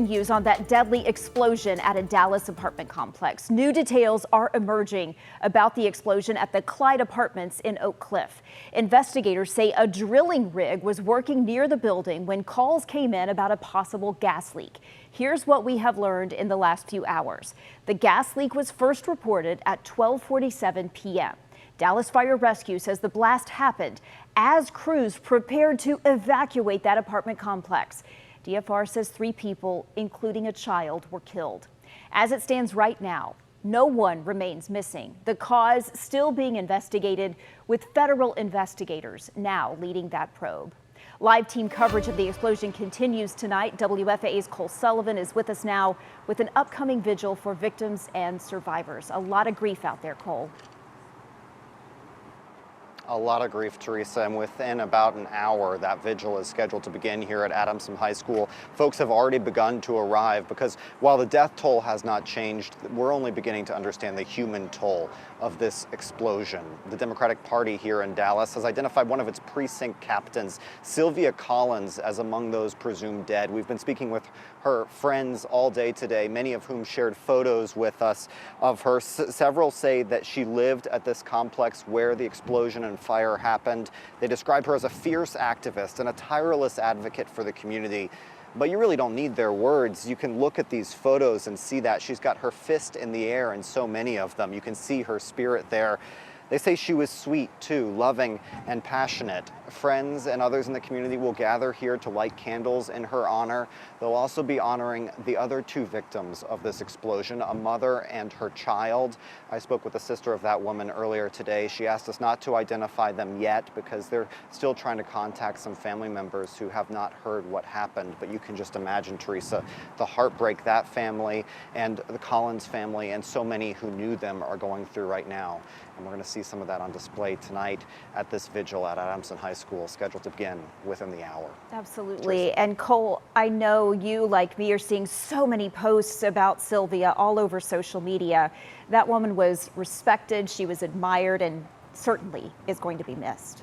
News on that deadly explosion at a Dallas apartment complex. New details are emerging about the explosion at the Clyde Apartments in Oak Cliff. Investigators say a drilling rig was working near the building when calls came in about a possible gas leak. Here's what we have learned in the last few hours. The gas leak was first reported at 12:47 p.m. Dallas Fire Rescue says the blast happened as crews prepared to evacuate that apartment complex. DFR says 3 people, including a child, were killed. As it stands right now, no one remains missing. The cause still being investigated, with federal investigators now leading that probe. Live team coverage of the explosion continues tonight. WFAA's Cole Sullivan is with us now with an upcoming vigil for victims and survivors. A lot of grief out there, Cole. A lot of grief, Teresa, and within about an hour, that vigil is scheduled to begin here at Adamson High School. Folks have already begun to arrive because while the death toll has not changed, we're only beginning to understand the human toll of this explosion. The Democratic Party here in Dallas has identified one of its precinct captains, Sylvia Collins, as among those presumed dead. We've been speaking with her friends all day today, many of whom shared photos with us of her. Several say that she lived at this complex where the explosion and fire happened. They describe her as a fierce activist and a tireless advocate for the community. But you really don't need their words. You can look at these photos and see that she's got her fist in the air in so many of them. You can see her spirit there. They say she was sweet too, loving and passionate. Friends and others in the community will gather here to light candles in her honor. They'll also be honoring the other 2 victims of this explosion, a mother and her child. I spoke with the sister of that woman earlier today. She asked us not to identify them yet because they're still trying to contact some family members who have not heard what happened. But you can just imagine, Teresa, the heartbreak that family and the Collins family and so many who knew them are going through right now. And we're going to see some of that on display tonight at this vigil at Adamson High School, scheduled to begin within the hour. Absolutely. Teresa. And Cole, I know you, like me, are seeing so many posts about Sylvia all over social media. That woman was respected, she was admired, and certainly is going to be missed.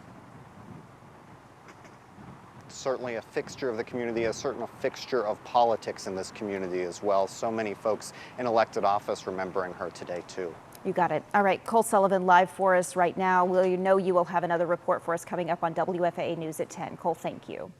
Certainly a fixture of the community, a fixture of politics in this community as well. So many folks in elected office remembering her today too. You got it. All right, Cole Sullivan live for us right now. You will have another report for us coming up on WFAA News at 10. Cole, thank you.